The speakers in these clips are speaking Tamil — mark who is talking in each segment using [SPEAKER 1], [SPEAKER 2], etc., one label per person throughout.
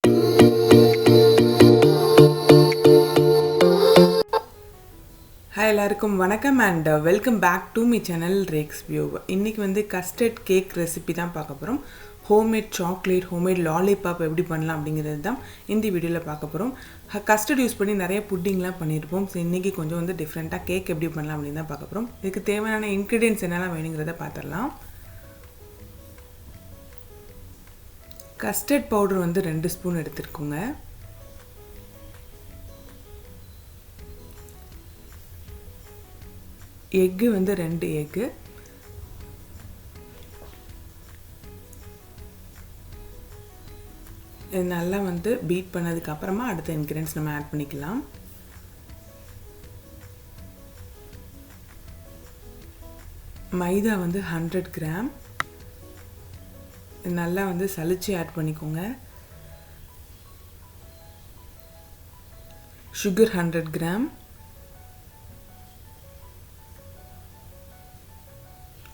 [SPEAKER 1] ஹாய் எல்லாருக்கும் வணக்கம் and welcome back to me channel Rex View. இன்றைக்கி வந்து கஸ்டர்ட் கேக் ரெசிபி தான் பார்க்க போகிறோம். ஹோம்மேட் சாக்லேட், ஹோம்மேட் லாலிபாப் எப்படி பண்ணலாம் அப்படிங்கிறது தான் இந்த வீடியோவில் பார்க்க போகிறோம். கஸ்டர்ட் யூஸ் பண்ணி நிறைய புட்டிங்லாம் பண்ணியிருப்போம். ஸோ இன்றைக்கி கொஞ்சம் வந்து டிஃப்ரெண்ட்டாக கேக் எப்படி பண்ணலாம் அப்படின்னு தான் பார்க்க போகிறோம். இதுக்கு தேவையான இன்க்ரீடியன்ஸ் என்னெல்லாம் வேணுங்கிறத பார்த்துடலாம். கஸ்டர்ட் பவுடர் வந்து 2 ஸ்பூன் எடுத்துருக்கோங்க. எக்கு வந்து 2 எக்கு, நல்லா வந்து பீட் பண்ணதுக்கு அப்புறமா அடுத்த இன்க்ரீடியன்ஸ் நம்ம ஆட் பண்ணிக்கலாம். மைதா வந்து 100 கிராம், நல்லா வந்து சலிச்சு ஆட் பண்ணிக்கோங்க. Sugar 100 gram,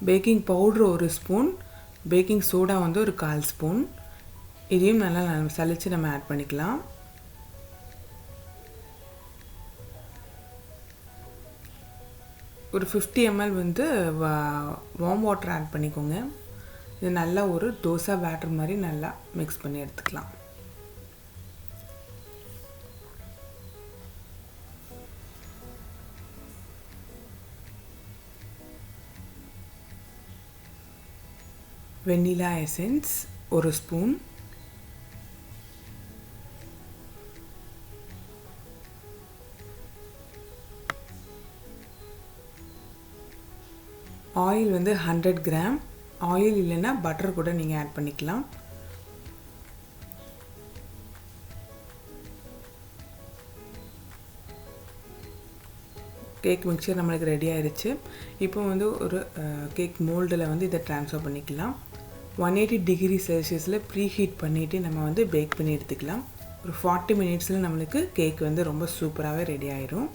[SPEAKER 1] baking powder 1 spoon, baking soda வந்து ஒரு 1/4 ஸ்பூன். இதையும் நல்லா சலிச்சு நம்ம ஆட் பண்ணிக்கலாம். ஒரு 50 ml வந்து வார்ம் வாட்டர் ஆட் பண்ணிக்கோங்க. இது நல்லா ஒரு தோசை பேட்டர் மாதிரி நல்லா மிக்ஸ் பண்ணி எடுத்துக்கலாம். வெண்ணிலா எசன்ஸ் 1 ஸ்பூன், ஆயில் வந்து 100 கிராம். ஆயில் இல்லைன்னா பட்டர் கூட நீங்கள் ஆட் பண்ணிக்கலாம். கேக் மிக்சர் நம்மளுக்கு ரெடி ஆயிடுச்சு. இப்போ வந்து ஒரு கேக் மோல்டில் வந்து இதை ட்ரான்ஸ்ஃபர் பண்ணிக்கலாம். 180 டிகிரி செல்சியஸில் ப்ரீ ஹீட் பண்ணிவிட்டு நம்ம வந்து பேக் பண்ணி எடுத்துக்கலாம். ஒரு 40 மினிட்ஸில் நம்மளுக்கு கேக் வந்து ரொம்ப சூப்பராகவே ரெடி ஆயிரும்.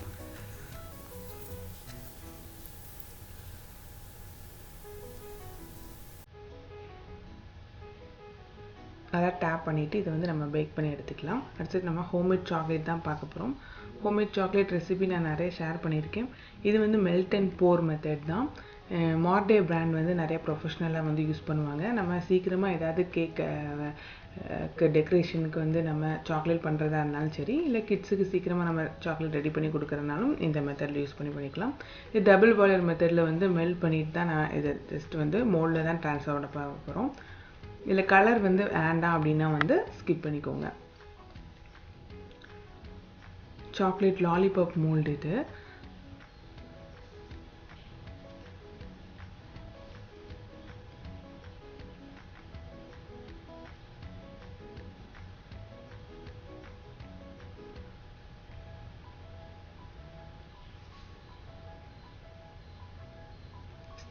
[SPEAKER 1] அதை டேப் பண்ணிவிட்டு இதை வந்து நம்ம பேக் பண்ணி எடுத்துக்கலாம். அடுத்தது நம்ம ஹோம்மேட் சாக்லேட் தான் பார்க்க போகிறோம். ஹோம்மேட் சாக்லேட் ரெசிபி நான் நிறைய ஷேர் பண்ணியிருக்கேன். இது வந்து மெல்ட் அண்ட் போர் மெத்தட் தான். மார்டே பிராண்ட் வந்து நிறைய ப்ரொஃபஷ்னலாக வந்து யூஸ் பண்ணுவாங்க. நம்ம சீக்கிரமாக ஏதாவது கேக்கு டெக்கரேஷனுக்கு வந்து நம்ம சாக்லேட் பண்ணுறதா இருந்தாலும் சரி, இல்லை கிட்ஸுக்கு சீக்கிரமாக நம்ம சாக்லேட் ரெடி பண்ணி கொடுக்குறதுனாலும் இந்த மெத்தடில் யூஸ் பண்ணிக்கலாம். இது டபுள் பாய்லர் மெத்தடில் வந்து மெல்ட் பண்ணிட்டு தான் நான் இதை ஜஸ்ட் வந்து மோல்டில் தான் ட்ரான்ஸ்ஃபர் பண்ண போகிறோம். இதில் கலர் வந்து வேண்டாம் அப்படின்னா வந்து ஸ்கிப் பண்ணிக்கோங்க. சாக்லேட் லாலிபாப் மோல்டு இது.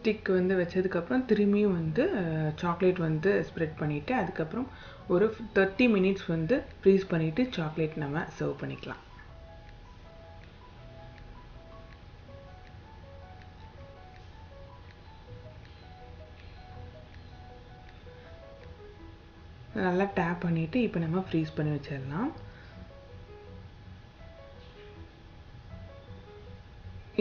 [SPEAKER 1] ஸ்டிக் வந்து வச்சதுக்கப்புறம் திரும்பியும் வந்து சாக்லேட் வந்து ஸ்ப்ரெட் பண்ணிவிட்டு அதுக்கப்புறம் ஒரு 30 மினிட்ஸ் வந்து ஃப்ரீஸ் பண்ணிவிட்டு சாக்லேட் நம்ம சர்வ் பண்ணிக்கலாம். நல்லா டேப் பண்ணிவிட்டு இப்போ நம்ம ஃப்ரீஸ் பண்ணி வச்சிடலாம்.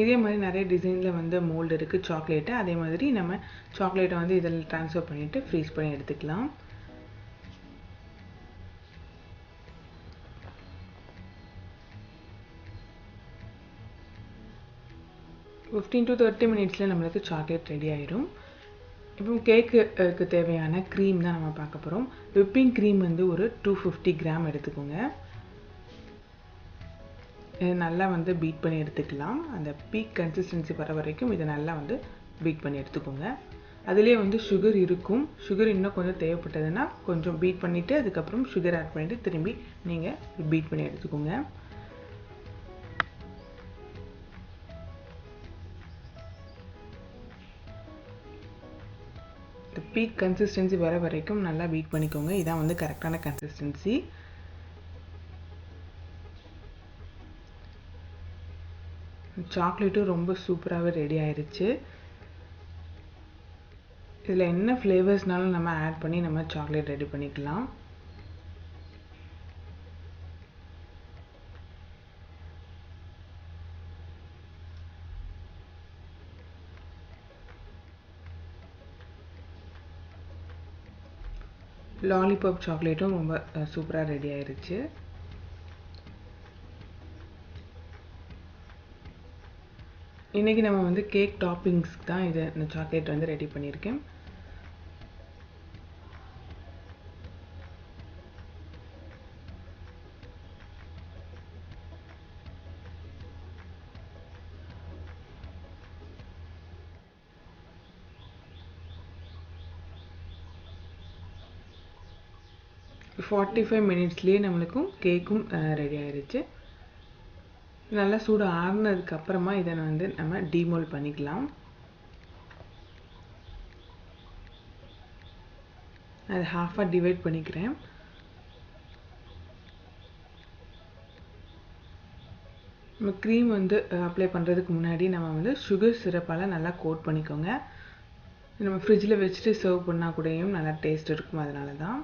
[SPEAKER 1] இதே மாதிரி நிறைய டிசைனில் வந்து மோல்டு இருக்குது சாக்லேட்டு. அதே மாதிரி நம்ம சாக்லேட்டை வந்து இதில் ட்ரான்ஸ்ஃபர் பண்ணிவிட்டு ஃப்ரீஸ் பண்ணி எடுத்துக்கலாம். ஒரு 15 to 30 மினிட்ஸில் நம்மளுக்கு சாக்லேட் ரெடி ஆயிடும். இப்போ கேக்குக்கு தேவையான க்ரீம் தான் நம்ம பார்க்க போகிறோம். விப்பிங் க்ரீம் வந்து ஒரு 250 கிராம் எடுத்துக்கோங்க. இதை நல்லா வந்து பீட் பண்ணி எடுத்துக்கலாம். அந்த பீக் கன்சிஸ்டன்சி வர வரைக்கும் இதை நல்லா வந்து பீட் பண்ணி எடுத்துக்கோங்க. அதிலே வந்து சுகர் இருக்கும். சுகர் இன்னும் கொஞ்சம் தேவைப்பட்டதுன்னா கொஞ்சம் பீட் பண்ணிவிட்டு அதுக்கப்புறம் சுகர் ஆட் பண்ணிவிட்டு திரும்பி நீங்கள் பீட் பண்ணி எடுத்துக்கோங்க. இந்த பீக் கன்சிஸ்டன்சி வர வரைக்கும் நல்லா பீட் பண்ணிக்கோங்க. இதான் வந்து கரெக்டான கன்சிஸ்டன்சி. சாக்லேட்டும் ரொம்ப சூப்பராகவே ரெடி ஆயிடுச்சு. இதில் என்ன ஃப்ளேவர்ஸ்னாலும் நம்ம ஆட் பண்ணி நம்ம சாக்லேட் ரெடி பண்ணிக்கலாம். லாலிபாப் சாக்லேட்டும் ரொம்ப சூப்பராக ரெடி ஆயிருச்சு. இன்றைக்கி நம்ம வந்து கேக் டாப்பிங்ஸ்க்கு தான் இந்த சாக்லேட் வந்து ரெடி பண்ணியிருக்கேன். ஃபார்ட்டி 45 மினிட்ஸ்லேயே நம்மளுக்கும் கேக்கும் ரெடி ஆயிடுச்சு. நல்லா சூடு ஆறுனதுக்கப்புறமா இதை வந்து நம்ம டீமோல் பண்ணிக்கலாம். அது ஹாஃபாக டிவைட் பண்ணிக்கிறேன். நம்ம க்ரீம் வந்து அப்ளை பண்ணுறதுக்கு முன்னாடி நம்ம வந்து சுகர் சிரப்பால் நல்லா கோட் பண்ணிக்கோங்க. நம்ம ஃப்ரிட்ஜில் வச்சுட்டு சர்வ் பண்ணால் கூடயும் நல்லா டேஸ்ட் இருக்கும். அதனால தான்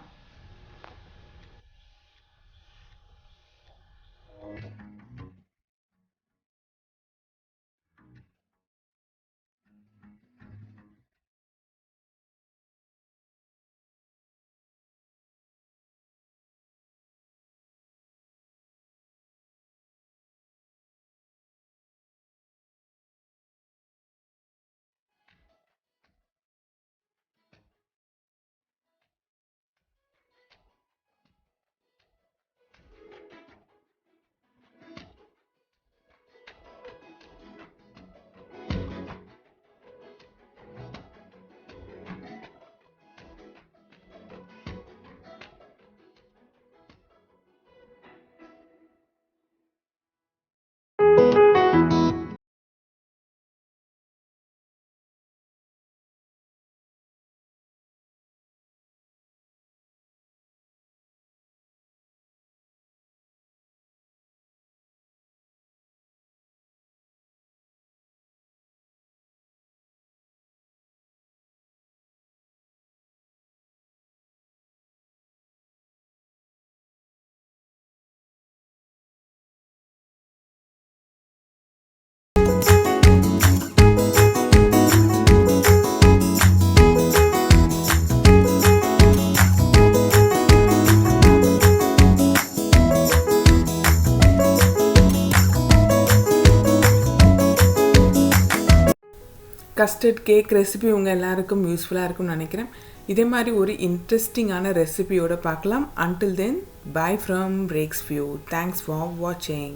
[SPEAKER 1] கஸ்டர்ட் கேக் ரெசிபி உங்கள் எல்லாருக்கும் யூஸ்ஃபுல்லாக இருக்கும்னு நினைக்கிறேன். இதே மாதிரி ஒரு இன்ட்ரெஸ்டிங்கான ரெசிபியோடு பார்க்கலாம். Until then, bye from Breaks View. Thanks for watching.